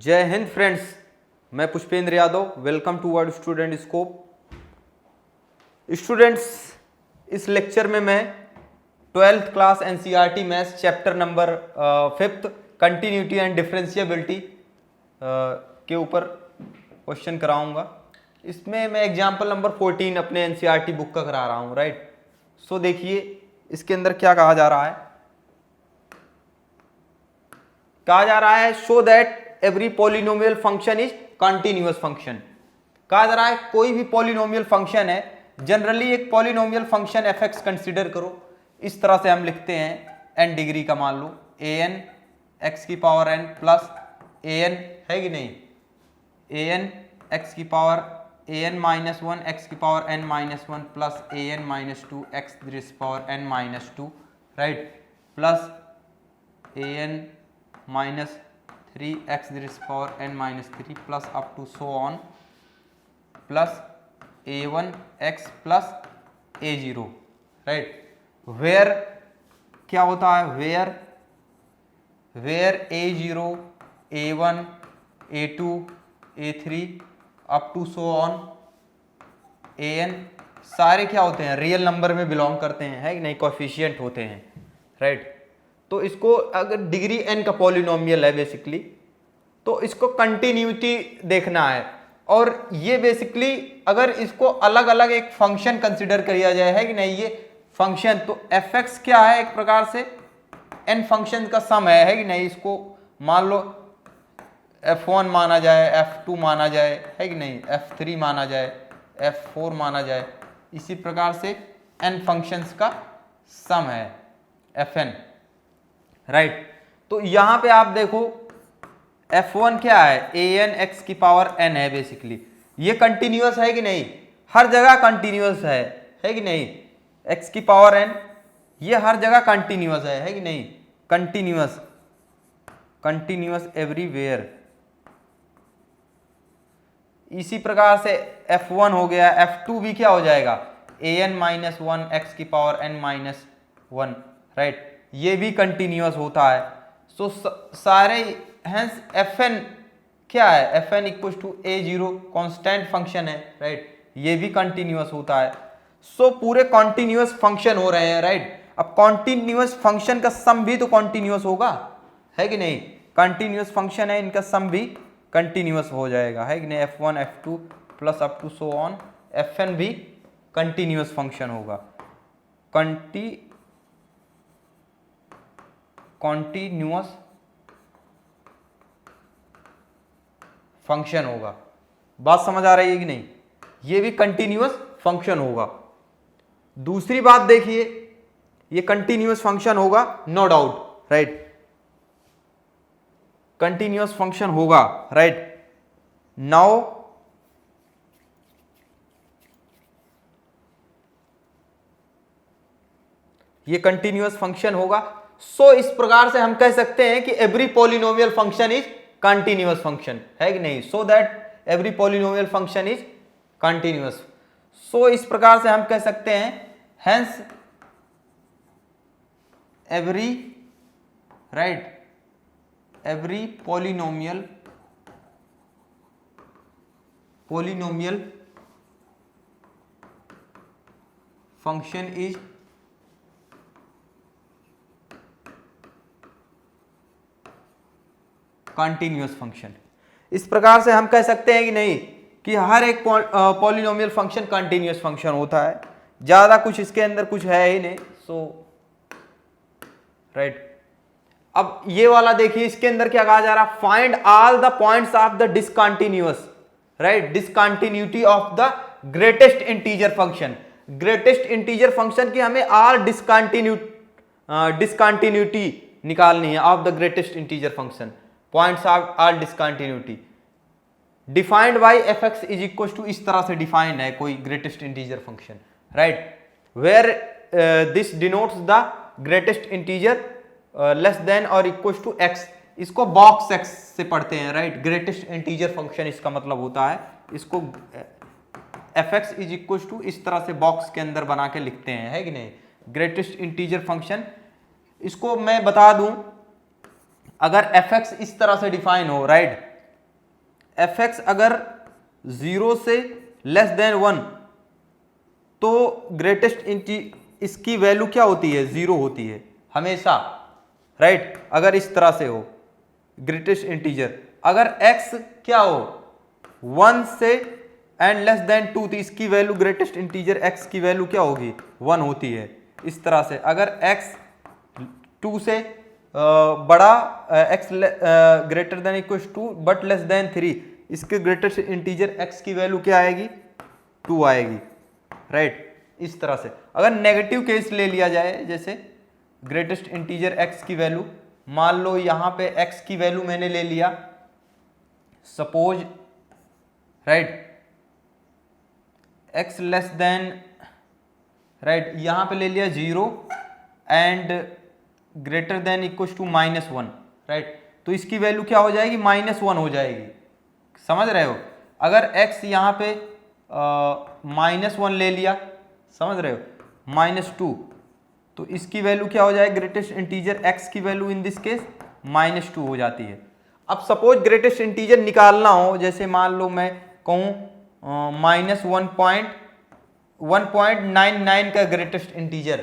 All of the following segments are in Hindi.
जय हिंद फ्रेंड्स, मैं Pushpendra Yadav. Welcome to word student scope. Students, इस लेक्चर में मैं 12th class NCERT maths chapter number 5th continuity and differentiability के ऊपर क्वेश्चन कराऊंगा। इसमें मैं एग्जाम्पल नंबर 14 अपने एनसीईआरटी बुक का करा रहा हूँ, राइट। सो देखिए इसके अंदर क्या कहा जा रहा है। कहा जा रहा है show that every polynomial function is continuous function. कहा जा रहा है कोई भी पॉलिनोमियल फंक्शन है, जनरली एक polynomial function F x consider करो। इस तरह से हम लिखते हैं n डिग्री का, मान लो ए एन एक्स की power n plus a n है कि नहीं, ए एन एक्स की power a n minus one x की power n minus one plus a n minus two x power n minus two, right, plus a n minus 3x power n minus three plus up to so on plus a1x plus a0, right. Where क्या होता है, where a0 a1 a2 a3 up to so on an सारे क्या होते हैं, रियल नंबर में बिलोंग करते हैं, है कि नहीं, कोएफिशिएंट होते हैं, राइट। तो इसको अगर डिग्री n का पॉलिनोमियल है बेसिकली, तो इसको कंटिन्यूटी देखना है। और ये बेसिकली अगर इसको अलग अलग एक फंक्शन कंसिडर किया जाए, है कि नहीं, ये फंक्शन तो एफ एक्स क्या है, एक प्रकार से n फंक्शन का सम है कि नहीं। इसको मान लो f1 माना जाए, f2 माना जाए, है कि नहीं, f3 माना जाए, f4 माना जाए। इसी प्रकार से n फंक्शंस का सम है fn, राइट। तो यहां पे आप देखो f1 क्या है, ए एन एक्स की पावर n है बेसिकली। ये कंटिन्यूअस है कि नहीं, हर जगह कंटिन्यूअस है कि नहीं, x की पावर n ये हर जगह कंटिन्यूअस है कि नहीं, कंटिन्यूअस एवरीवेयर। इसी प्रकार से f1 हो गया, f2 भी क्या हो जाएगा, ए एन माइनस वन एक्स की power n minus one, right, ये भी कंटिन्यूअस होता है। सो सारे हेंस fn क्या है, fn equal to a0 constant function है, राइट, ये भी कंटिन्यूअस होता है। सो पूरे कॉन्टिन्यूअस फंक्शन हो रहे हैं, राइट। अब कॉन्टिन्यूअस फंक्शन का सम भी तो कॉन्टिन्यूअस होगा, है कि नहीं, कंटिन्यूअस फंक्शन है, इनका सम भी कंटिन्यूअस हो जाएगा, है कि नहीं, f1 f2 plus up to so on. fn भी कंटिन्यूअस फंक्शन होगा, कॉन्टिन्यूअस फंक्शन होगा। बात समझ आ रही है कि नहीं, ये भी कंटिन्यूअस फंक्शन होगा। दूसरी बात देखिए, ये कंटिन्यूअस फंक्शन होगा, no doubt, right, continuous function होगा, राइट। नाउ ये कंटिन्यूअस फंक्शन होगा। सो इस प्रकार से हम कह सकते हैं कि every polynomial function is continuous function, है कि नहीं, so that every polynomial function is continuous. So इस प्रकार से हम कह सकते हैं hence every, right, every polynomial function is continuous function. इस प्रकार से हम कह सकते हैं कि नहीं, कि हर एक पॉलिनोमियल फंक्शन कंटिन्यूअस फंक्शन होता है। ज्यादा कुछ इसके अंदर कुछ है ही नहीं, सो राइट। अब ये वाला देखिए, इसके अंदर क्या कहा जा रहा है, find all the points of the discontinuous, right, discontinuity of the greatest integer function. Greatest integer function की हमें ऑल डिसकंटिन्यूटी निकालनी है of the greatest integer function, points of all discontinuity defined by f x is equal to, इस तरह से डिफाइंड है कोई greatest integer function, right, where this denotes the greatest integer less than और इक्वल टू एक्स। इसको बॉक्स एक्स से पढ़ते हैं, राइट, ग्रेटेस्ट इंटीजर फंक्शन इसका मतलब होता है। इसको f x is equal to इस तरह से बॉक्स के अंदर बना के लिखते हैं, है कि नहीं, ग्रेटेस्ट इंटीजर फंक्शन। इसको मैं बता दूं, अगर एफ एक्स इस तरह से डिफाइन हो, राइट, एफ एक्स अगर 0 से लेस देन 1 तो ग्रेटेस्ट इसकी वैल्यू क्या होती है, 0 होती है हमेशा, राइट अगर इस तरह से हो ग्रेटेस्ट इंटीजर। अगर x क्या हो 1 से एंड लेस देन 2 तो इसकी वैल्यू ग्रेटेस्ट इंटीजर x की वैल्यू क्या होगी 1 होती है। इस तरह से अगर x 2 से बड़ा x greater than equal to but less than 3 इसके ग्रेटेस्ट इंटीजर x की वैल्यू क्या आएगी 2 आएगी, राइट इस तरह से। अगर नेगेटिव केस ले लिया जाए जैसे ग्रेटेस्ट इंटीजर x की वैल्यू, मान लो यहां पे x की वैल्यू मैंने ले लिया suppose right x less than right यहां पे ले लिया 0 and greater than equal to -1 right, तो इसकी वैल्यू क्या हो जाएगी -1 हो जाएगी, समझ रहे हो। अगर x यहां पे -1 ले लिया, समझ रहे हो -2 तो इसकी वैल्यू क्या हो जाएगी ग्रेटेस्ट इंटीजर x की वैल्यू इन दिस केस -2 हो जाती है। अब सपोज ग्रेटेस्ट इंटीजर निकालना हो, जैसे मान लो मैं कहूँ -1.99 का ग्रेटेस्ट इंटीजर,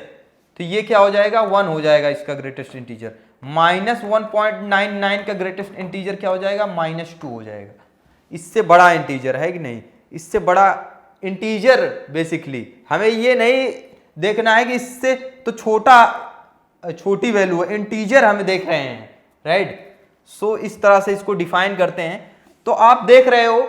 तो ये क्या हो जाएगा 1 हो जाएगा इसका ग्रेटेस्ट इंटीजर। -1.99 का ग्रेटेस्ट इंटीजर क्या हो जाएगा -2 हो जाएगा। इससे बड़ा इंटीजर है कि नहीं, इससे बड़ा इंटीजर बेसिकली हमें ये नहीं देखना है कि इससे तो छोटी वैल्यू है, इंटीजर हम देख रहे हैं राइट। सो इस तरह से इसको डिफाइन करते हैं। तो आप देख रहे हो,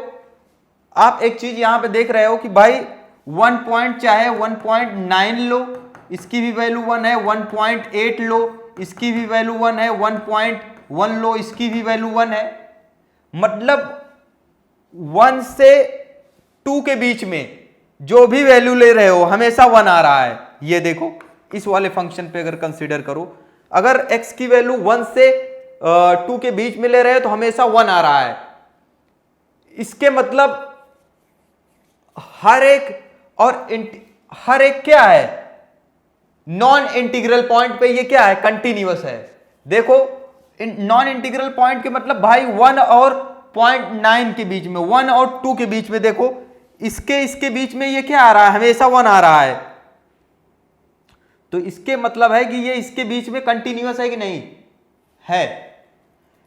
आप एक चीज यहां पे देख रहे हो कि भाई 1 चाहे 1.9 लो इसकी भी वैल्यू 1 है, 1.8 लो इसकी भी वैल्यू 1 है, 1.1 लो इसकी भी वैल्यू 1 है। मतलब 1 से 2 के बीच में जो भी वैल्यू ले रहे हो हमेशा 1 आ रहा है। ये देखो इस वाले फंक्शन पे अगर कंसीडर करो, अगर x की वैल्यू 1 से 2 के बीच में ले रहे हो तो हमेशा 1 आ रहा है। इसके मतलब हर एक क्या है नॉन इंटीग्रल पॉइंट पे ये क्या है कंटिन्यूअस है। देखो नॉन इंटीग्रल पॉइंट के मतलब भाई 1 और 0.9 के बीच में, 1 और 2 के बीच में देखो इसके बीच में ये क्या आ रहा है हमेशा 1 आ रहा है। तो इसके मतलब है कि ये इसके बीच में कंटिन्यूअस है कि नहीं है।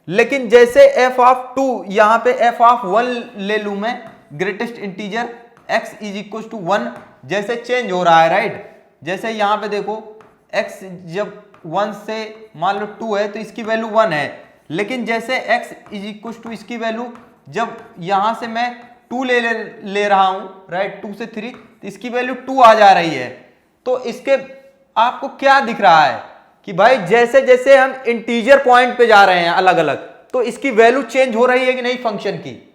लेकिन जैसे f ऑफ 2 यहां पे f ऑफ 1 ले लूं मैं greatest integer x is equal to 1 जैसे चेंज हो रहा है राइट। जैसे यहां पे देखो x जब 1 से मान लो 2 है तो इसकी वैल्यू 1 है, लेकिन जैसे x इज इक्वल टू इसकी वैल्यू जब यहां से मैं 2 ले रहा हूं राइट 2 से 3 तो इसकी वैल्यू 2 आ जा रही है। तो इसके आपको क्या दिख रहा है कि भाई जैसे जैसे हम इंटीजर पॉइंट पे जा रहे हैं अलग अलग तो इसकी वैल्यू चेंज हो रही है कि नहीं, फंक्शन की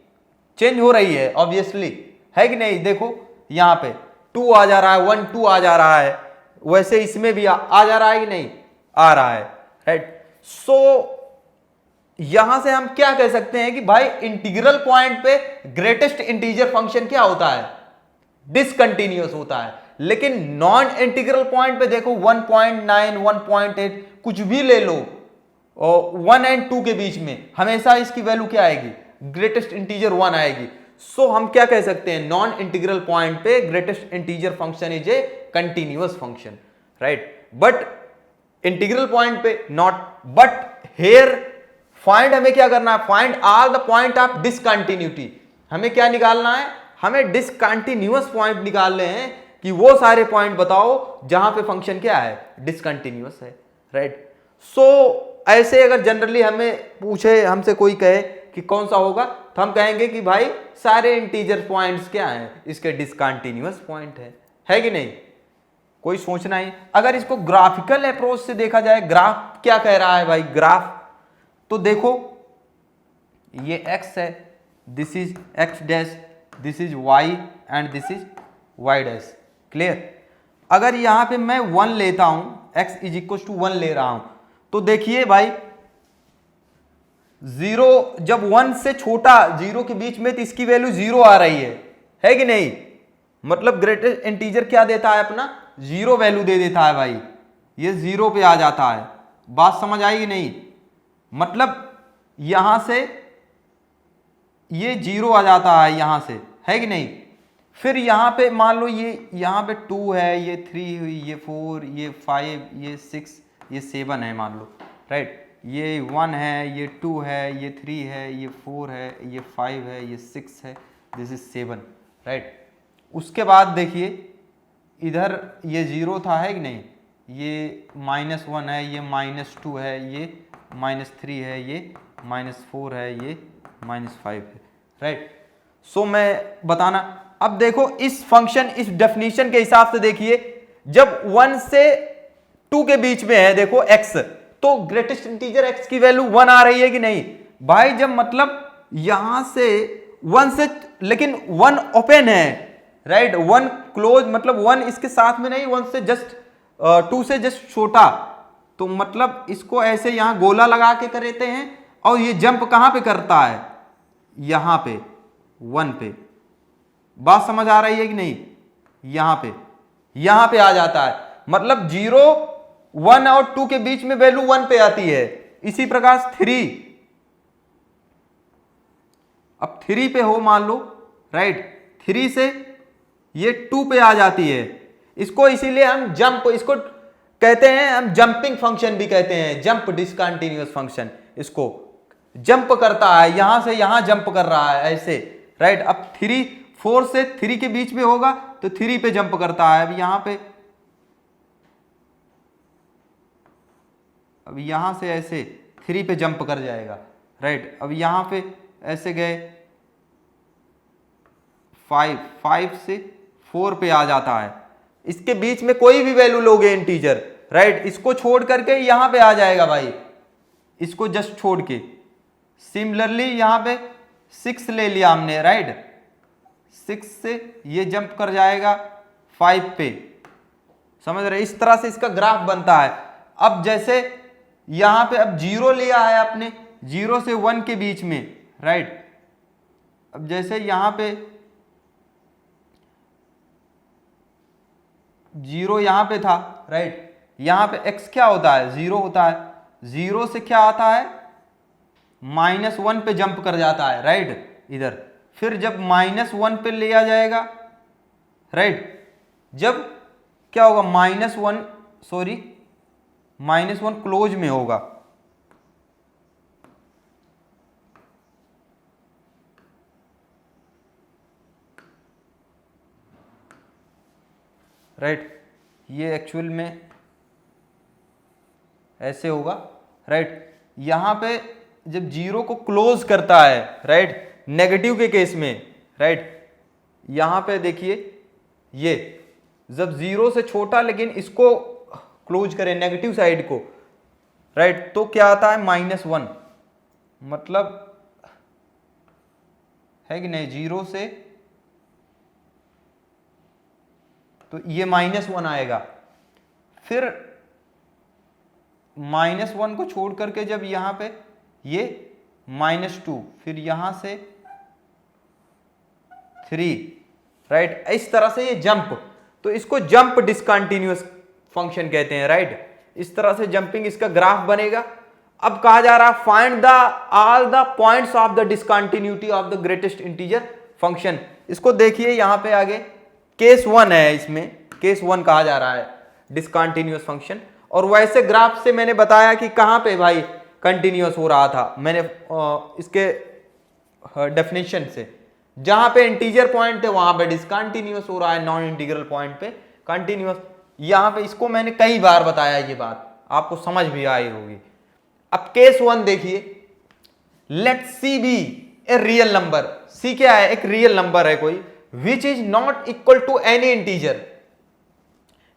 चेंज हो रही है ऑब्वियसली है कि नहीं। देखो यहां पे 2 आ जा रहा है, 1 2 आ जा रहा है, वैसे इसमें भी आ जा रहा है कि नहीं आ रहा है राइट। सो यहां से हम क्या कह सकते हैं कि भाई इंटीग्रल पॉइंट पे ग्रेटेस्ट इंटीजर फंक्शन क्या होता है डिसकंटिन्यूअस होता है। लेकिन नॉन इंटीग्रल पॉइंट पे देखो 1.9 1.8 कुछ भी ले लो 1 एंड 2 के बीच में हमेशा इसकी वैल्यू क्या आएगी ग्रेटेस्ट इंटीजर 1 आएगी। सो हम क्या कह सकते हैं नॉन इंटीग्रल पॉइंट पे greatest integer function is a continuous function right, but integral point पे नॉट। बट हेयर फाइंड हमें क्या करना है, find all the point of discontinuity. हमें क्या निकालना है, हमें डिसकंटिन्यूअस पॉइंट निकालने हैं कि वो सारे पॉइंट बताओ जहां पे फंक्शन क्या है डिसकंटिन्यूअस है राइट। सो ऐसे अगर जनरली हमें पूछे, हमसे कोई कहे कि कौन सा होगा तो हम कहेंगे कि भाई सारे इंटीजर पॉइंट्स क्या हैं इसके डिसकंटिन्यूअस पॉइंट है कि नहीं, कोई सोचना ही। अगर इसको ग्राफिकल अप्रोच से देखा जाए, ग्राफ क्या कह रहा है भाई, ग्राफ तो देखो ये x है, this is x dash, this is y and this is y dash, clear. अगर यहां पे मैं 1 लेता हूं x इज इक्वल टू 1 ले रहा हूं तो देखिए भाई 0 जब 1 से छोटा 0 के बीच में तो इसकी वैल्यू 0 आ रही है कि नहीं। मतलब ग्रेटेस्ट इंटीजर क्या देता है अपना 0 वैल्यू दे देता है भाई, ये 0 पे आ जाता है। बात समझ आई कि नहीं। मतलब यहां से ये 0 आ जाता है यहाँ से, है कि नहीं। फिर यहाँ पे मान लो ये यहाँ पे 2 है, ये 3 हुई, ये 4, ये 5, ये 6, ये 7 है मान लो, राइट। ये 1 है, ये 2 है, ये 3 है, ये 4 है, ये 5 है, ये 6 है, दिस इज 7, राइट। उसके बाद देखिए इधर ये 0 था, है कि नहीं, ये -1 है, ये -2 है, ये -3 है, ये -4 है, ये -5 है, राइट। सो मैं बताना, अब देखो इस फंक्शन, इस डेफिनेशन के हिसाब से देखिए, जब 1 से 2 के बीच में है देखो x, तो ग्रेटेस्ट इंटीजर x की वैल्यू 1 आ रही है कि नहीं भाई। जब मतलब यहां से 1 से, लेकिन 1 ओपन है, राइट, 1 क्लोज, मतलब 1 इसके साथ में नहीं, 1 से जस्ट 2 से जस्ट छोटा, तो मतलब इसको ऐसे यहां गोला लगा के करते हैं, और ये जंप कहां पे करता है, यहां पे 1 पे। बात समझ आ रही है कि नहीं, यहां पे आ जाता है, मतलब 0, 1 और 2 के बीच में वैल्यू 1 पे आती है। इसी प्रकार 3, अब 3 पे हो मान लो, राइट, 3 से ये 2 पे आ जाती है। इसको इसीलिए हम जंप, इसको कहते हैं हम जंपिंग फंक्शन भी कहते हैं, जंप डिसकंटिन्यूअस फंक्शन। इसको जंप करता है, यहां से यहां जंप कर रहा है ऐसे, राइट। अब 3, 4 से 3 के बीच में होगा तो 3 पे जंप करता है। अब यहां से ऐसे 3 पे जंप कर जाएगा, राइट। अब यहां पे ऐसे गए 5 से 4 पे आ जाता है। इसके बीच में कोई भी वैल्यू लोगे इंटीजर, राइट, इसको छोड़ करके यहां पे आ जाएगा भाई, इसको जस्ट छोड़ के। सिमिलरली यहां पे 6 ले लिया हमने, राइट, 6 से ये जंप कर जाएगा 5 पे, समझ रहे। इस तरह से इसका ग्राफ बनता है। अब जैसे यहां पे अब 0 लिया है आपने, 0 से 1 के बीच में, राइट। अब जैसे यहां पे 0 यहां पे था, राइट, यहां पे x क्या होता है, 0 होता है। 0 से क्या आता है, -1 पे जंप कर जाता है, राइट, इधर। फिर जब -1 पे ले आ जाएगा, राइट, जब क्या होगा, -1 क्लोज में होगा, राइट, ये एक्चुअल में ऐसे होगा, राइट। यहां पे जब 0 को क्लोज करता है, राइट, नेगेटिव के केस में, राइट, यहां पे देखिए ये जब 0 से छोटा लेकिन इसको क्लोज करें नेगेटिव साइड को, राइट, तो क्या आता है, -1, मतलब है कि नहीं, 0 से तो ये -1 आएगा। फिर -1 को छोड़ करके जब यहां पे ये -2, फिर यहां से 3, राइट, इस तरह से ये जंप, तो इसको जंप डिसकंटिन्यूअस फंक्शन कहते हैं, राइट। इस तरह से जंपिंग इसका ग्राफ बनेगा। अब कहा जा रहा है find the all the points of the discontinuity of the greatest integer function. इसको देखिए यहां पे आगे केस 1 है, इसमें केस 1 कहा जा रहा है डिसकंटिन्यूअस फंक्शन। और वैसे ग्राफ से मैंने बताया कि कहां पे भाई कंटिन्यूअस हो रहा था, मैंने इसके डेफिनेशन से, जहां पे इंटीजर पॉइंट थे वहां पे डिसकंटिन्यूअस हो रहा है, नॉन इंटीग्रल पॉइंट पे कंटिन्यूअस। यहां पे इसको मैंने कई बार बताया, ये बात आपको समझ भी आई होगी। अब केस 1 देखिए, let C be a real number. C क्या है, एक रियल नंबर है कोई, which is not equal to any integer.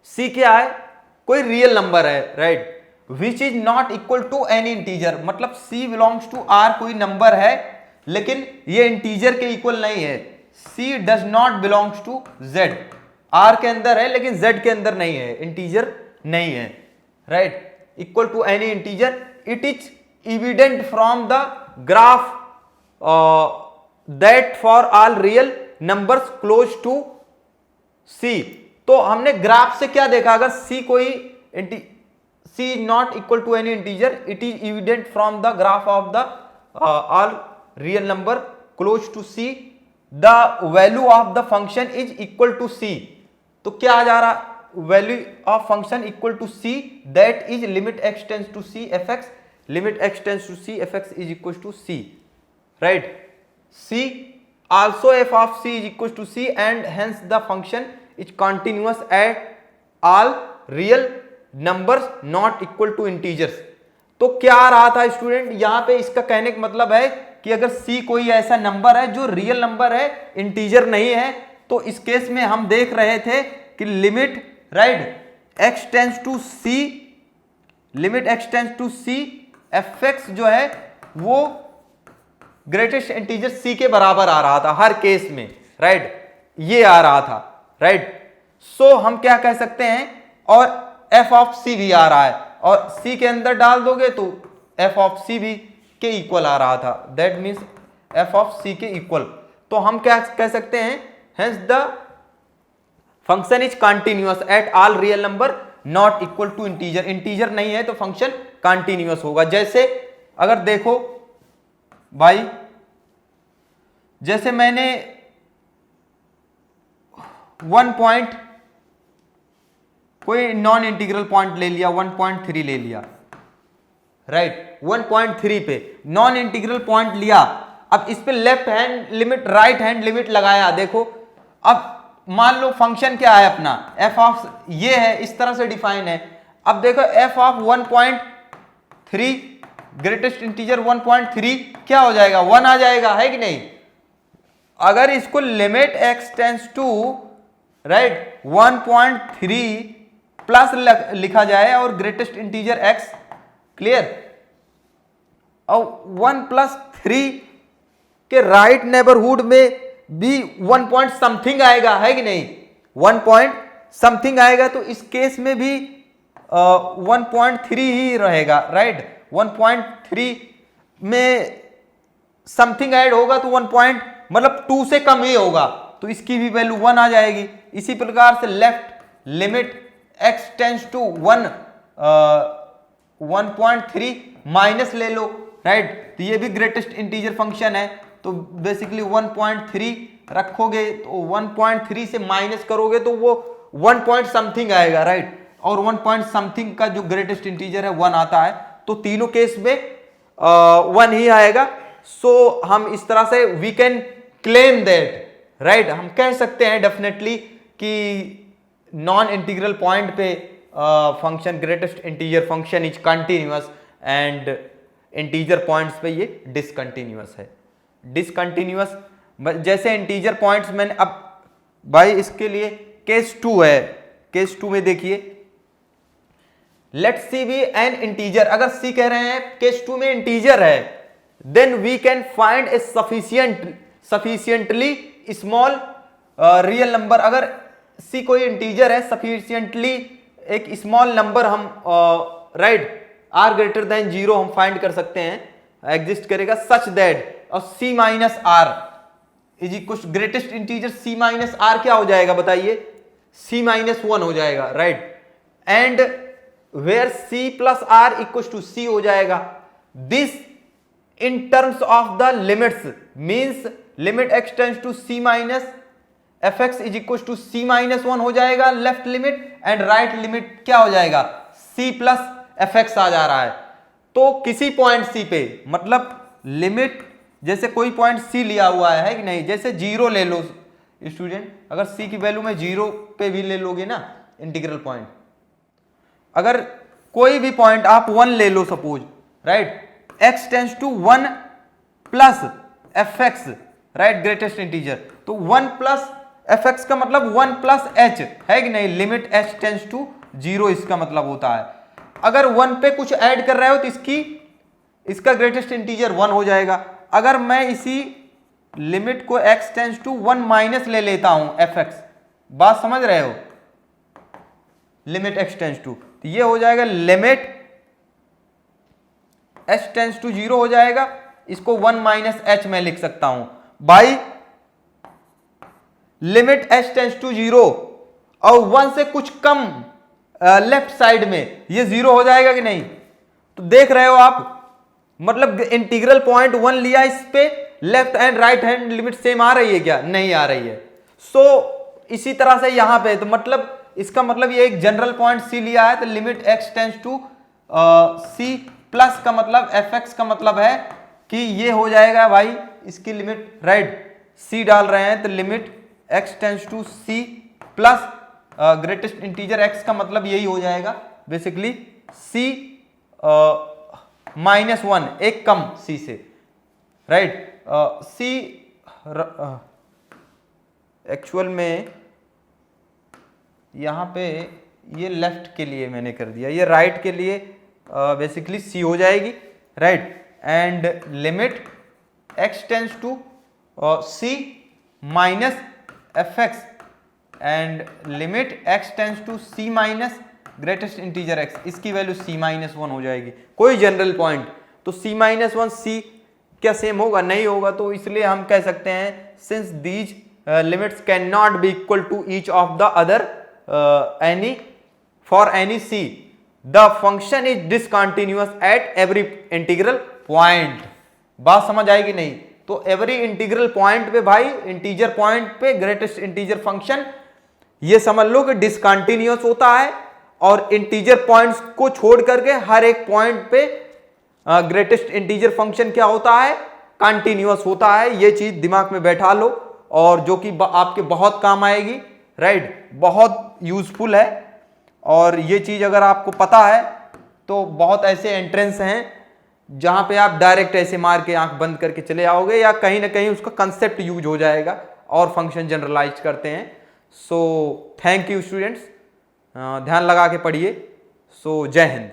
C क्या है, कोई रियल नंबर है, right, which is not equal to any integer, मतलब सी बिलोंग्स टू आर, कोई नंबर है लेकिन ये इंटीजर के इक्वल नहीं है। C does not belongs to Z, R के अंदर है लेकिन जेड के अंदर नहीं है, इंटीजर नहीं है, right, equal to any integer. It is evident from the graph that for all real numbers close to c। तो हमने ग्राफ से क्या देखा, अगर c कोई c is not equal to any integer, it is evident from the graph of the all real number close to c the value of the function is equal to c. तो क्या आ जा रहा, value of function equal to c that is limit x tends to c f x, limit x tends to c f x is equal to c, right. C also f of c is equals to c and hence the function is continuous at all real numbers not equal to integers। तो क्या आ रहा था स्टूडेंट, यहां पे इसका कहने का मतलब है कि अगर c कोई ऐसा नंबर है जो रियल नंबर है, इंटीजर नहीं है, तो इस केस में हम देख रहे थे कि limit right x tends to c, limit x tends to c f x जो है वो ग्रेटेस्ट इंटीजर c के बराबर आ रहा था हर केस में, राइट, ये आ रहा था, राइट। सो हम क्या कह सकते हैं, और f ऑफ c भी आ रहा है, और c के अंदर डाल दोगे तो f ऑफ c भी के इक्वल आ रहा था, that means f of c के इक्वल। तो हम क्या कह सकते हैं, hence the function is continuous at all real number not equal to integer, integer नहीं है तो फंक्शन कंटिन्यूअस होगा। जैसे अगर देखो भाई, जैसे मैंने 1 पॉइंट कोई नॉन इंटीग्रल पॉइंट ले लिया, 1.3 ले लिया, राइट, 1.3 पे नॉन इंटीग्रल पॉइंट लिया। अब इस पे left hand limit right hand limit लगाया, देखो अब मान लो फंक्शन क्या है अपना f ऑफ, ये है, इस तरह से डिफाइन है। अब देखो f ऑफ 1.3 ग्रेटेस्ट इंटीजर 1.3 क्या हो जाएगा, 1 आ जाएगा, है कि नहीं। अगर इसको limit x tends to right 1.3 plus लिखा जाए और ग्रेटेस्ट इंटीजर x, क्लियर, और 1 प्लस 3 के राइट नेबरहुड में भी 1 पॉइंट समथिंग आएगा, है कि नहीं, 1 पॉइंट समथिंग आएगा, तो इस केस में भी 1.3 ही रहेगा, राइट। 1.3 में समथिंग ऐड होगा तो 1 पॉइंट मतलब 2 से कम ही होगा, तो इसकी भी वैल्यू 1 आ जाएगी। इसी प्रकार से left limit x tends to 1.3 minus ले लो, राइट, तो ये भी ग्रेटेस्ट इंटीजर फंक्शन है, तो बेसिकली 1.3 रखोगे तो 1.3 से माइनस करोगे तो वो 1 पॉइंट समथिंग आएगा, राइट, और 1 पॉइंट समथिंग का जो ग्रेटेस्ट इंटीजर है 1 आता है, तो तीनों केस में 1 ही आएगा। सो हम इस तरह से we can claim that, right, हम कह सकते हैं डेफिनेटली कि नॉन इंटीग्रल पॉइंट पे function greatest integer function is continuous and integer points पे ये डिसकंटिन्यूअस है। डिसकंटिन्यूअस जैसे इंटीजर पॉइंट्स मैंने, अब भाई इसके लिए केस 2 है, केस 2 में देखिए let C B N integer, अगर सी कह रहे हैं केस 2 में इंटीजर है, then we can find A sufficiently small real number. अगर सी कोई इंटीजर है, सफिशिएंटली एक स्मॉल नंबर हम राइट आर ग्रेटर देन 0 हम फाइंड कर सकते हैं, एग्जिस्ट करेगा सच दैट, और c minus r is equal greatest integer c minus r क्या हो जाएगा बताइए, सी माइनस 1 हो जाएगा, right, and where c plus r equal to c हो जाएगा। This in terms of the limits means limit x tends to c minus f x is equal to c minus 1 हो जाएगा left limit, and right limit क्या हो जाएगा, c प्लस एफ एक्स आ जा रहा है। तो किसी पॉइंट c पे, मतलब लिमिट जैसे कोई पॉइंट c लिया हुआ है कि नहीं, जैसे 0 ले लो स्टूडेंट, अगर c की वैल्यू में 0 पे भी ले लोगे ना इंटीग्रल पॉइंट, अगर कोई भी पॉइंट आप 1 ले लो suppose, right, x tends to 1 plus f x, right, greatest integer, तो 1 प्लस एफ एक्स का मतलब 1 प्लस h है कि नहीं, लिमिट h टेंस टू 0 इसका मतलब होता है। अगर 1 पे कुछ ऐड कर रहे हो तो इसका ग्रेटेस्ट इंटीजर 1 हो जाएगा। अगर मैं इसी लिमिट को x टेंस टू 1 माइनस ले लेता हूं एफ एक्स, बात समझ रहे हो, लिमिट x टेंस टू, तो ये हो जाएगा लिमिट h टेंस टू 0 हो जाएगा, इसको 1 माइनस h में लिख सकता हूं by limit h tends to 0, और 1 से कुछ कम लेफ्ट साइड में ये 0 हो जाएगा कि नहीं। तो देख रहे हो आप, मतलब इंटीग्रल पॉइंट 1 लिया इस पे, left and right hand limit same आ रही है क्या? नहीं आ रही है। सो इसी तरह से यहां पे तो मतलब इसका मतलब ये एक जनरल पॉइंट सी लिया है, तो limit x tends to c plus का मतलब fx का मतलब है कि ये हो जाएगा भाई इसकी लिमिट, राइट, c डाल रहे हैं तो limit x tends to c plus greatest integer x का मतलब यही हो जाएगा बेसिकली c -1, एक कम c से, राइट। c एक्चुअल में यहाँ पे ये लेफ्ट के लिए मैंने कर दिया, ये राइट के लिए बेसिकली c हो जाएगी, right. And limit x tends to c minus fx and limit x tends to c minus greatest integer x, इसकी वैल्यू c -1 हो जाएगी। कोई जनरल पॉइंट तो c -1 c क्या सेम होगा? नहीं होगा, तो इसलिए हम कह सकते हैं since these limits can not be equal to each of the other any for any c the function is discontinuous at every integral point। बात समझ आएगी नहीं? तो एवरी इंटीग्रल पॉइंट पे भाई, इंटीजर पॉइंट पे ग्रेटेस्ट इंटीजर फंक्शन ये समझ लो कि डिसकंटिन्यूअस होता है, और इंटीजर पॉइंट्स को छोड़ करके हर एक पॉइंट पे ग्रेटेस्ट इंटीजर फंक्शन क्या होता है? कंटिन्यूअस होता है। ये चीज दिमाग में बैठा लो, और जो कि आपके बहुत काम आएगी, राइट, बहुत यूजफुल है। और ये चीज अगर आपको पता है तो बहुत ऐसे एंट्रेंस हैं जहां पे आप डायरेक्ट ऐसे मार के आंख बंद करके चले आओगे, या कहीं ना कहीं उसका कंसेप्ट यूज हो जाएगा और फंक्शन जनरलाइज करते हैं। सो थैंक यू स्टूडेंट्स, ध्यान लगा के पढ़िए। सो जय हिंद।